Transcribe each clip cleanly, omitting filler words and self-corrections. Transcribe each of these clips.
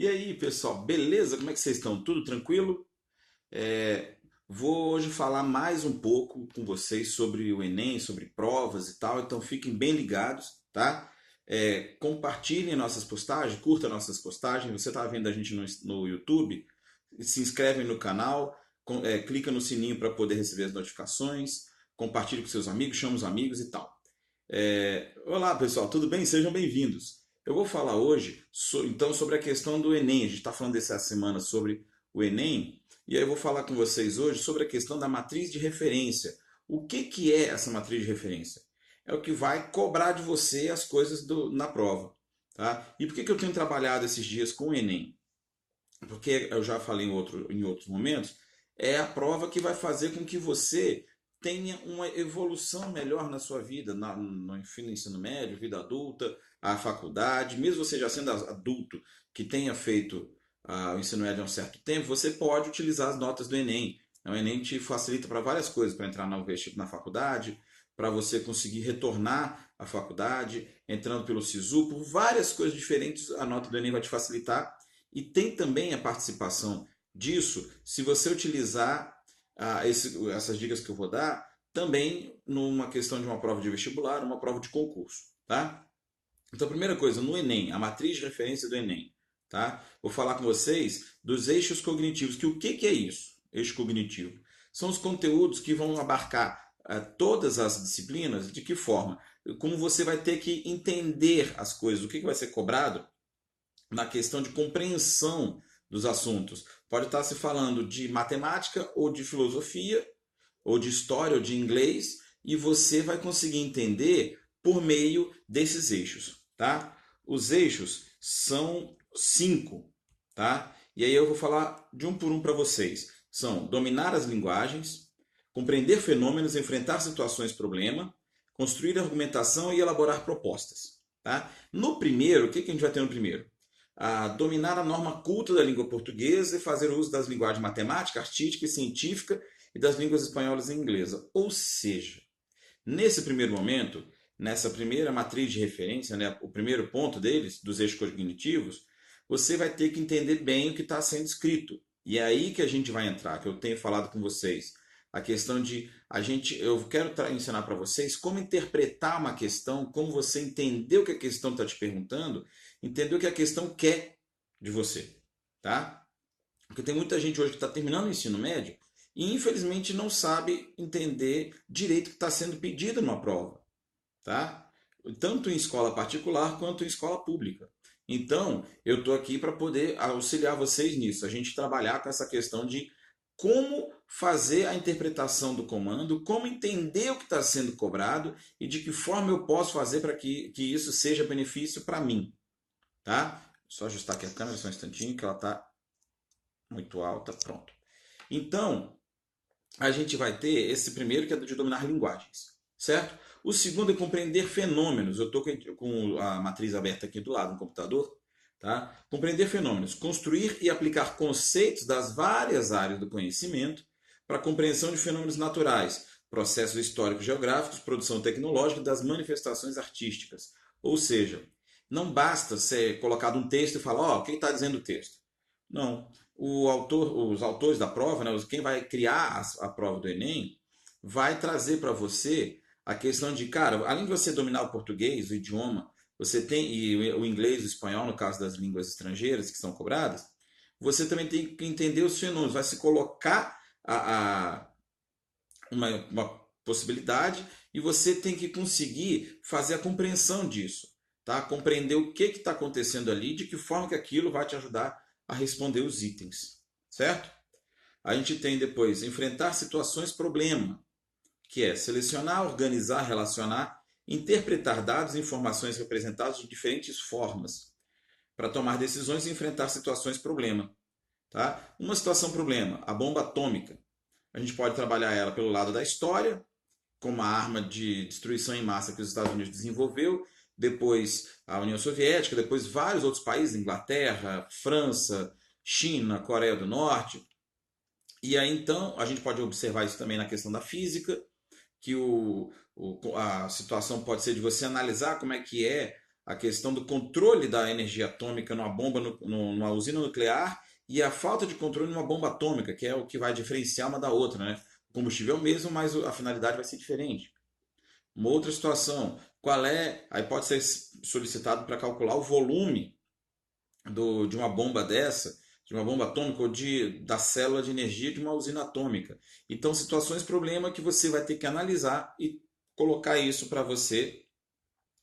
E aí, pessoal, beleza? Como é que vocês estão? Tudo tranquilo? Vou hoje falar mais um pouco com vocês sobre o Enem, sobre provas e tal, então fiquem bem ligados, tá? Compartilhem nossas postagens, curta nossas postagens. Você está vendo a gente no YouTube? Se inscreve no canal, clica no sininho para poder receber as notificações, compartilhe com seus amigos, chama os amigos e tal. Olá, pessoal, tudo bem? Sejam bem-vindos. Eu vou falar hoje, então, sobre a questão do Enem. A gente está falando dessa semana sobre o Enem, e aí eu vou falar com vocês hoje sobre a questão da matriz de referência. O que, que é essa matriz de referência? É o que vai cobrar de você as coisas na prova. Tá? E por que, que eu tenho trabalhado esses dias com o Enem? Porque eu já falei em outros momentos, é a prova que vai fazer com que você tenha uma evolução melhor na sua vida, no ensino médio, vida adulta, a faculdade, mesmo você já sendo adulto, que tenha feito o ensino médio há um certo tempo, você pode utilizar as notas do Enem. O Enem te facilita para várias coisas, para entrar na faculdade, para você conseguir retornar à faculdade, entrando pelo SISU, por várias coisas diferentes, a nota do Enem vai te facilitar. E tem também a participação disso, se você utilizar essas dicas que eu vou dar, também numa questão de uma prova de vestibular, uma prova de concurso, tá? Então, primeira coisa, no Enem, a matriz de referência do Enem, tá? Vou falar com vocês dos eixos cognitivos, que o que, que é isso? Eixo cognitivo. São os conteúdos que vão abarcar todas as disciplinas, de que forma? Como você vai ter que entender as coisas, o que, que vai ser cobrado na questão de compreensão dos assuntos. Pode estar se falando de matemática ou de filosofia, ou de história, ou de inglês, e você vai conseguir entender por meio desses eixos, tá? Os eixos são 5, tá? E aí eu vou falar de um por um para vocês. São dominar as linguagens, compreender fenômenos, enfrentar situações problema, construir argumentação e elaborar propostas, tá? No primeiro, o que a gente vai ter no primeiro? Dominar a norma culta da língua portuguesa e fazer uso das linguagens matemática, artística e científica e das línguas espanholas e inglesa. Ou seja, nesse primeiro momento, nessa primeira matriz de referência, né, o primeiro ponto deles, dos eixos cognitivos, você vai ter que entender bem o que está sendo escrito. E é aí que a gente vai entrar, que eu tenho falado com vocês. A questão de eu quero ensinar para vocês como interpretar uma questão, como você entender o que a questão está te perguntando, entender o que a questão quer de você, tá? Porque tem muita gente hoje que está terminando o ensino médio e infelizmente não sabe entender direito o que está sendo pedido numa prova, tá? Tanto em escola particular quanto em escola pública. Então, eu estou aqui para poder auxiliar vocês nisso, a gente trabalhar com essa questão de como fazer a interpretação do comando, como entender o que está sendo cobrado e de que forma eu posso fazer para que isso seja benefício para mim, tá? Só ajustar aqui a câmera só um instantinho que ela está muito alta, pronto. Então, a gente vai ter esse primeiro que é de dominar linguagens, certo? O segundo é compreender fenômenos. Eu estou com a matriz aberta aqui do lado no computador, tá? Compreender fenômenos, construir e aplicar conceitos das várias áreas do conhecimento para a compreensão de fenômenos naturais, processos históricos geográficos, produção tecnológica e das manifestações artísticas. Ou seja, não basta ser colocado um texto e falar, ó, o que está dizendo o texto? Não. Os autores da prova, né, quem vai criar a prova do Enem, vai trazer para você a questão de, cara, além de você dominar o português, o idioma, você tem e o inglês, o espanhol, no caso das línguas estrangeiras que são cobradas, você também tem que entender os fenômenos, vai se colocar uma possibilidade e você tem que conseguir fazer a compreensão disso, tá? Compreender o que está acontecendo ali, de que forma que aquilo vai te ajudar a responder os itens, certo? A gente tem depois enfrentar situações problema, que é selecionar, organizar, relacionar, interpretar dados e informações representados de diferentes formas para tomar decisões e enfrentar situações problema, tá? Uma situação problema, a bomba atômica. A gente pode trabalhar ela pelo lado da história, como uma arma de destruição em massa que os Estados Unidos desenvolveu, depois a União Soviética, depois vários outros países, Inglaterra, França, China, Coreia do Norte. E aí então a gente pode observar isso também na questão da física, que a situação pode ser de você analisar como é que é a questão do controle da energia atômica numa bomba, numa usina nuclear, e a falta de controle numa bomba atômica, que é o que vai diferenciar uma da outra, né? O combustível é o mesmo, mas a finalidade vai ser diferente. Uma outra situação, qual é, aí pode ser solicitado para calcular o volume de uma bomba dessa, de uma bomba atômica ou da célula de energia de uma usina atômica. Então, situações, problema que você vai ter que analisar e colocar isso para você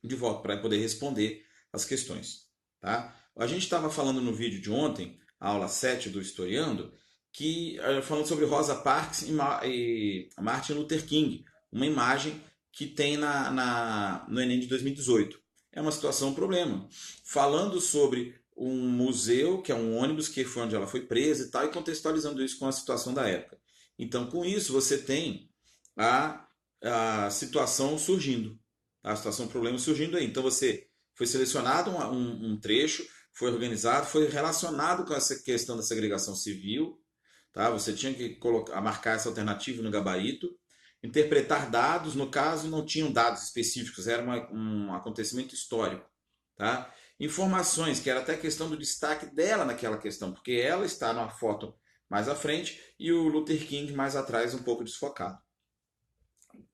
de volta, para poder responder as questões. Tá? A gente estava falando no vídeo de ontem, a aula 7 do Historiando, que falando sobre Rosa Parks e Martin Luther King, uma imagem que tem no Enem de 2018. É uma situação, um problema. Falando sobre um museu, que é um ônibus, que foi onde ela foi presa e tal, e contextualizando isso com a situação da época. Então, com isso, você tem a situação surgindo, a situação, o problema surgindo aí. Então, você foi selecionado um trecho, foi organizado, foi relacionado com essa questão da segregação civil, tá? Você tinha que marcar essa alternativa no gabarito, interpretar dados, no caso, não tinham dados específicos, era um acontecimento histórico, tá? Informações, que era até a questão do destaque dela naquela questão, porque ela está numa foto mais à frente e o Luther King mais atrás, um pouco desfocado.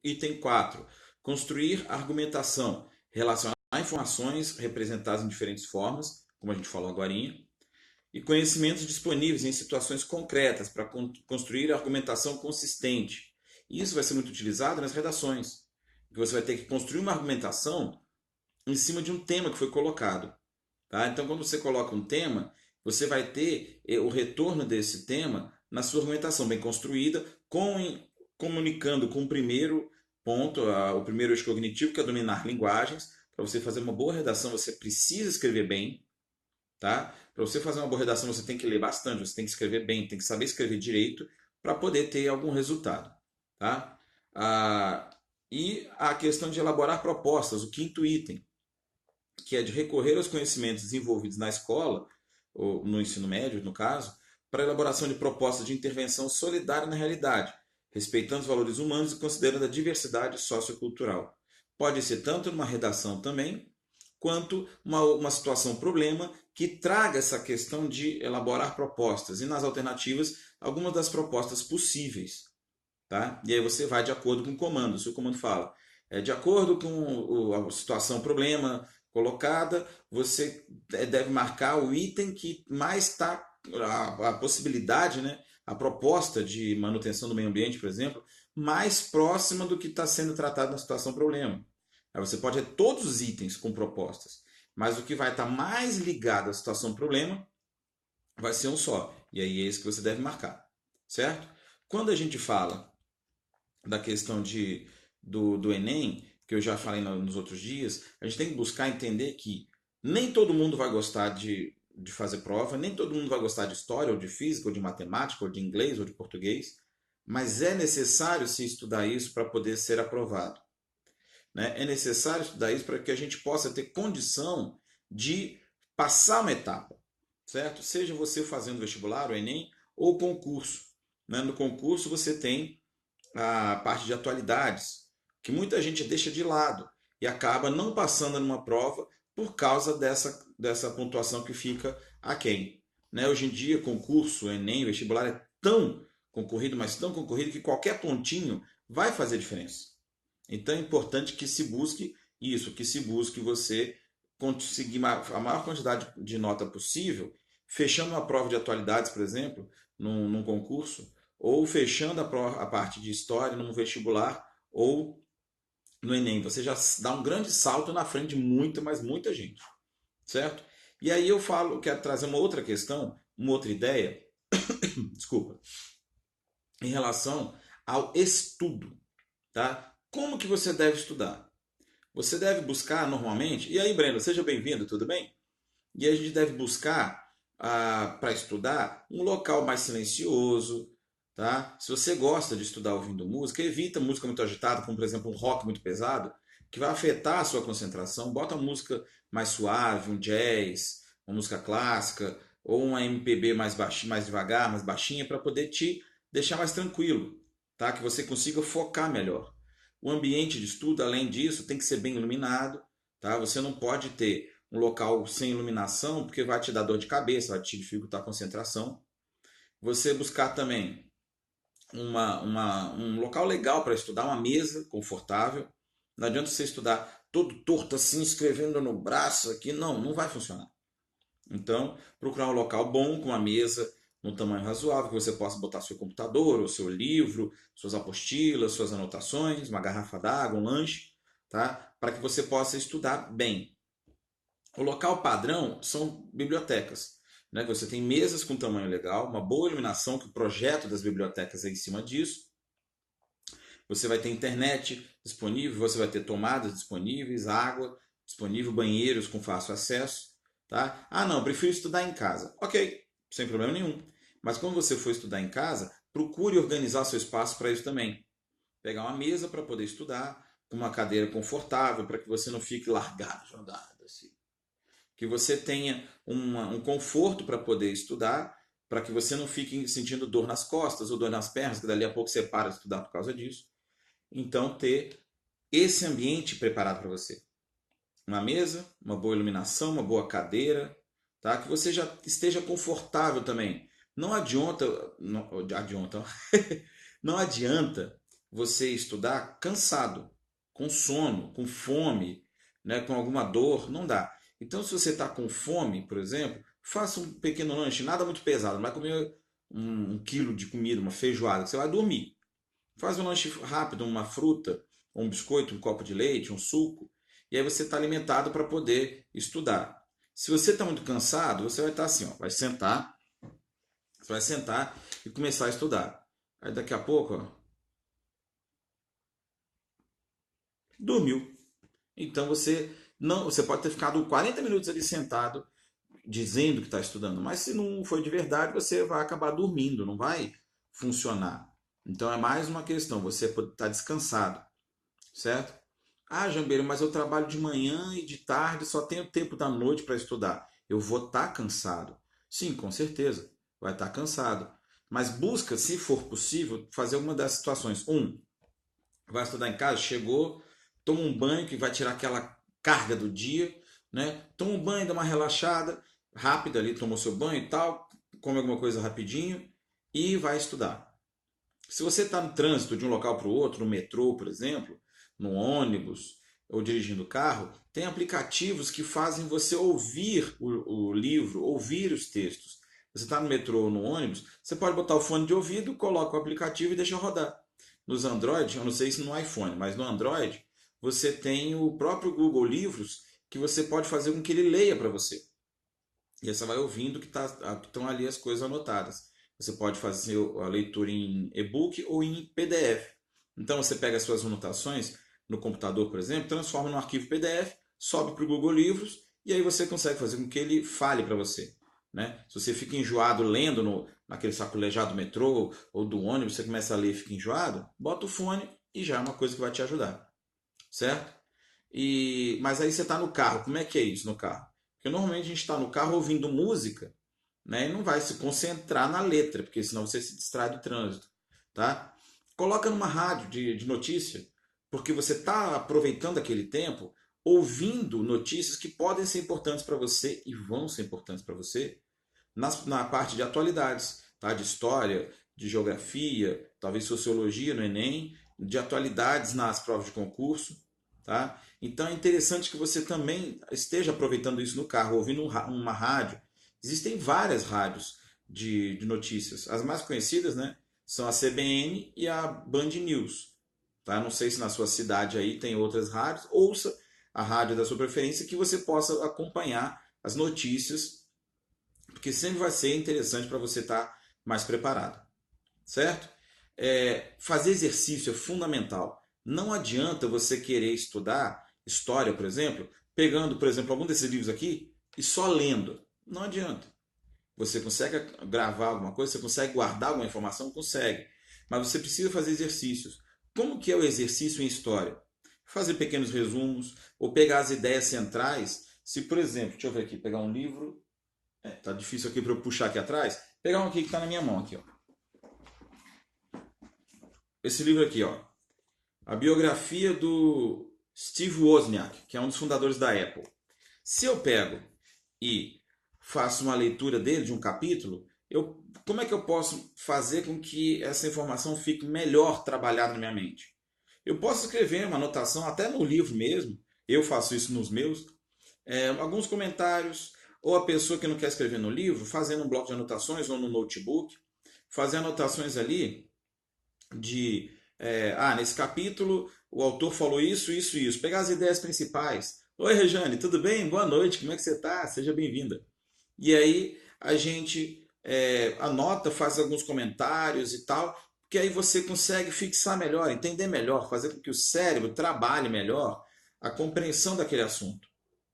Item 4. Construir argumentação, relacionar informações representadas em diferentes formas, como a gente falou agora, e conhecimentos disponíveis em situações concretas para construir argumentação consistente. Isso vai ser muito utilizado nas redações, que você vai ter que construir uma argumentação em cima de um tema que foi colocado. Tá? Então, quando você coloca um tema, você vai ter o retorno desse tema na sua argumentação bem construída, comunicando com o primeiro ponto, o primeiro eixo cognitivo, que é dominar linguagens. Para você fazer uma boa redação, você precisa escrever bem. Tá? Para você fazer uma boa redação, você tem que ler bastante, você tem que escrever bem, tem que saber escrever direito para poder ter algum resultado. Tá? E a questão de elaborar propostas, o quinto item, que é de recorrer aos conhecimentos desenvolvidos na escola, ou no ensino médio, no caso, para a elaboração de propostas de intervenção solidária na realidade, respeitando os valores humanos e considerando a diversidade sociocultural. Pode ser tanto numa redação também, quanto uma situação, problema, que traga essa questão de elaborar propostas. E nas alternativas, algumas das propostas possíveis. Tá? E aí você vai de acordo com o comando. Se o comando fala, de acordo com a situação, problema colocada, você deve marcar o item que mais está, a possibilidade, né? A proposta de manutenção do meio ambiente, por exemplo, mais próxima do que está sendo tratado na situação problema. Aí você pode ter todos os itens com propostas, mas o que vai estar mais ligado à situação problema vai ser um só. E aí é esse que você deve marcar, certo? Quando a gente fala da questão do Enem, que eu já falei nos outros dias, a gente tem que buscar entender que nem todo mundo vai gostar de fazer prova, nem todo mundo vai gostar de história, ou de física, ou de matemática, ou de inglês, ou de português, mas é necessário se estudar isso para poder ser aprovado. Né? É necessário estudar isso para que a gente possa ter condição de passar uma etapa, certo? Seja você fazendo vestibular, o Enem, ou concurso. Né? No concurso você tem a parte de atualidades, que muita gente deixa de lado e acaba não passando numa prova por causa dessa pontuação que fica aquém. Né? Hoje em dia, concurso, Enem, vestibular é tão concorrido, mas tão concorrido que qualquer pontinho vai fazer diferença. Então é importante que se busque isso, que se busque você conseguir a maior quantidade de nota possível, fechando uma prova de atualidades, por exemplo, num concurso, ou fechando a parte de história num vestibular ou no Enem. Você já dá um grande salto na frente de muita, mas muita gente, certo? E aí eu quero trazer uma outra questão, uma outra ideia, desculpa, em relação ao estudo, tá? Como que você deve estudar? Você deve buscar normalmente. E aí, Breno, seja bem-vindo, tudo bem? E a gente deve buscar para estudar um local mais silencioso, tá? Se você gosta de estudar ouvindo música, evita música muito agitada, como por exemplo um rock muito pesado, que vai afetar a sua concentração. Bota uma música mais suave, um jazz, uma música clássica, ou uma MPB mais baixinha, mais devagar, mais baixinha, para poder te deixar mais tranquilo, tá? Que você consiga focar melhor. O ambiente de estudo, além disso, tem que ser bem iluminado, tá? Você não pode ter um local sem iluminação, porque vai te dar dor de cabeça, vai te dificultar a concentração. Você buscar também um local legal para estudar, uma mesa confortável. Não adianta você estudar todo torto assim, escrevendo no braço aqui. Não, não vai funcionar. Então, procurar um local bom, com uma mesa num tamanho razoável, que você possa botar seu computador, ou seu livro, suas apostilas, suas anotações, uma garrafa d'água, um lanche, tá? Para que você possa estudar bem. O local padrão são bibliotecas, né? Você tem mesas com tamanho legal, uma boa iluminação, que o projeto das bibliotecas é em cima disso. Você vai ter internet disponível, você vai ter tomadas disponíveis, água disponível, banheiros com fácil acesso, tá? Ah, não, prefiro estudar em casa. Ok, sem problema nenhum. Mas quando você for estudar em casa, procure organizar seu espaço para isso também. Pegar uma mesa para poder estudar, com uma cadeira confortável, para que você não fique largado, jogado assim. Que você tenha um conforto para poder estudar, para que você não fique sentindo dor nas costas ou dor nas pernas, que dali a pouco você para de estudar por causa disso. Então, ter esse ambiente preparado para você. Uma mesa, uma boa iluminação, uma boa cadeira, tá? Que você já esteja confortável também. Não adianta, não adianta você estudar cansado, com sono, com fome, né, com alguma dor, não dá. Então, se você está com fome, por exemplo, faça um pequeno lanche, nada muito pesado, não vai comer um quilo de comida, uma feijoada, você vai dormir. Faz um lanche rápido, uma fruta, um biscoito, um copo de leite, um suco, e aí você está alimentado para poder estudar. Se você está muito cansado, você vai estar assim, ó, você vai sentar e começar a estudar. Aí daqui a pouco, ó, dormiu. Então você pode ter ficado 40 minutos ali sentado dizendo que está estudando, mas se não foi de verdade, você vai acabar dormindo, não vai funcionar. Então é mais uma questão, você estar descansado, certo? Ah, Jambeiro, mas eu trabalho de manhã e de tarde, só tenho tempo da noite para estudar. Eu vou estar cansado. Sim, com certeza, vai estar cansado. Mas busca, se for possível, fazer uma das situações. Vai estudar em casa, chegou, toma um banho que vai tirar aquela carga do dia, né? Toma um banho, dá uma relaxada, rápida ali, tomou seu banho e tal, come alguma coisa rapidinho e vai estudar. Se você está no trânsito de um local para o outro, no metrô, por exemplo, no ônibus ou dirigindo o carro, tem aplicativos que fazem você ouvir o livro, ouvir os textos. Você está no metrô ou no ônibus, você pode botar o fone de ouvido, coloca o aplicativo e deixa rodar. Nos Android, eu não sei se no iPhone, mas no Android, você tem o próprio Google Livros que você pode fazer com que ele leia para você. E aí você vai ouvindo que estão ali as coisas anotadas. Você pode fazer a leitura em e-book ou em PDF. Então você pega as suas anotações no computador, por exemplo, transforma no arquivo PDF, sobe para o Google Livros e aí você consegue fazer com que ele fale para você. Né? Se você fica enjoado lendo naquele sacolejado do metrô ou do ônibus, você começa a ler e fica enjoado, bota o fone e já é uma coisa que vai te ajudar. Certo? Mas aí você está no carro, como é que é isso no carro? Porque normalmente a gente está no carro ouvindo música, né? E não vai se concentrar na letra, porque senão você se distrai do trânsito, tá? Coloca numa rádio de notícia, porque você está aproveitando aquele tempo ouvindo notícias que podem ser importantes para você e vão ser importantes para você na parte de atualidades, tá? De história, de geografia, talvez sociologia no Enem, de atualidades nas provas de concurso, tá? Então é interessante que você também esteja aproveitando isso no carro, ouvindo uma rádio. Existem várias rádios de notícias. As mais conhecidas, né, são a CBN e a Band News. Tá? Não sei se na sua cidade aí tem outras rádios. Ouça a rádio da sua preferência que você possa acompanhar as notícias, porque sempre vai ser interessante para você estar mais preparado, certo? Fazer exercício é fundamental. Não adianta você querer estudar história, por exemplo, pegando, por exemplo, algum desses livros aqui e só lendo. Não adianta. Você consegue gravar alguma coisa, você consegue guardar alguma informação? Consegue. Mas você precisa fazer exercícios. Como que é o exercício em história? Fazer pequenos resumos ou pegar as ideias centrais. Se, por exemplo, deixa eu ver aqui, pegar um livro. Tá difícil aqui para eu puxar aqui atrás. Pegar um aqui que está na minha mão aqui, ó. Esse livro aqui, ó. A biografia do Steve Wozniak, que é um dos fundadores da Apple. Se eu pego e faço uma leitura dele, de um capítulo, como é que eu posso fazer com que essa informação fique melhor trabalhada na minha mente? Eu posso escrever uma anotação, até no livro mesmo, eu faço isso nos meus, alguns comentários, ou a pessoa que não quer escrever no livro, fazendo um bloco de anotações ou no notebook, fazer anotações ali de, nesse capítulo o autor falou isso, isso, isso. Pegar as ideias principais. Oi, Rejane, tudo bem? Boa noite, como é que você está? Seja bem-vinda. E aí a gente anota, faz alguns comentários e tal, que aí você consegue fixar melhor, entender melhor, fazer com que o cérebro trabalhe melhor a compreensão daquele assunto.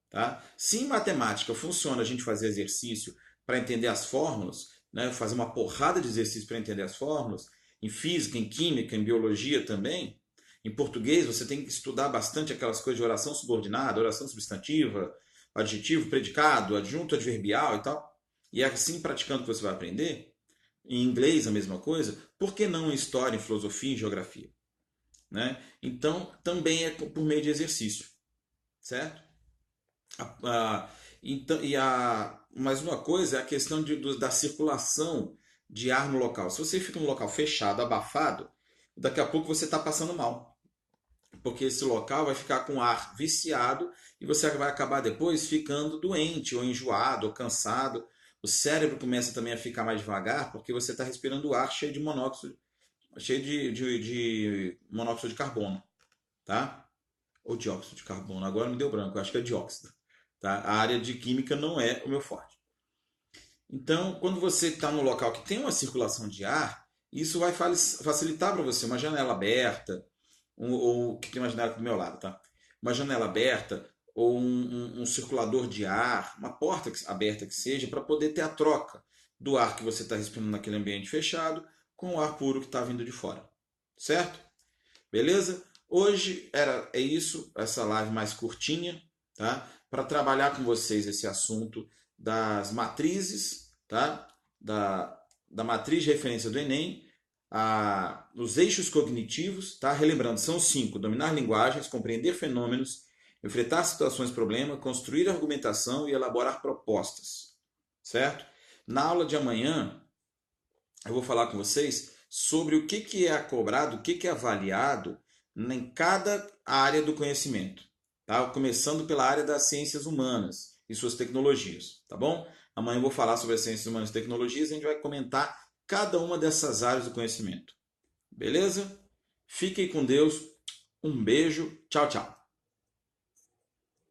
Tá? Se em matemática funciona a gente fazer exercício para entender as fórmulas, né, fazer uma porrada de exercícios para entender as fórmulas, em física, em química, em biologia também, em português você tem que estudar bastante aquelas coisas de oração subordinada, oração substantiva, adjetivo, predicado, adjunto adverbial e tal. E é assim praticando que você vai aprender. Em inglês a mesma coisa. Por que não em história, em filosofia, em geografia? Né? Então também é por meio de exercício, certo? Então, mais uma coisa é a questão da circulação de ar no local. Se você fica num local fechado, abafado, daqui a pouco você está passando mal. Porque esse local vai ficar com ar viciado e você vai acabar depois ficando doente, ou enjoado, ou cansado. O cérebro começa também a ficar mais devagar porque você está respirando ar cheio de monóxido, cheio de monóxido de carbono, tá? Ou dióxido de carbono. Agora me deu branco, acho que é dióxido. Tá? A área de química não é o meu forte. Então, quando você está no local que tem uma circulação de ar, isso vai facilitar para você uma janela aberta, ou que tem uma janela do meu lado, tá? Uma janela aberta ou um circulador de ar, uma porta aberta que seja, para poder ter a troca do ar que você está respirando naquele ambiente fechado com o ar puro que está vindo de fora. Certo? Beleza? Hoje é isso, essa live mais curtinha, tá? Para trabalhar com vocês esse assunto das matrizes, tá? Da matriz de referência do Enem, os eixos cognitivos, tá? Relembrando, são 5: dominar linguagens, compreender fenômenos, enfrentar situações problema, construir argumentação e elaborar propostas, certo? Na aula de amanhã, eu vou falar com vocês sobre o que é cobrado, o que é avaliado em cada área do conhecimento, tá? Começando pela área das ciências humanas e suas tecnologias, tá bom? Amanhã eu vou falar sobre as ciências humanas e tecnologias e a gente vai comentar cada uma dessas áreas do conhecimento. Beleza? Fiquem com Deus. Um beijo. Tchau, tchau.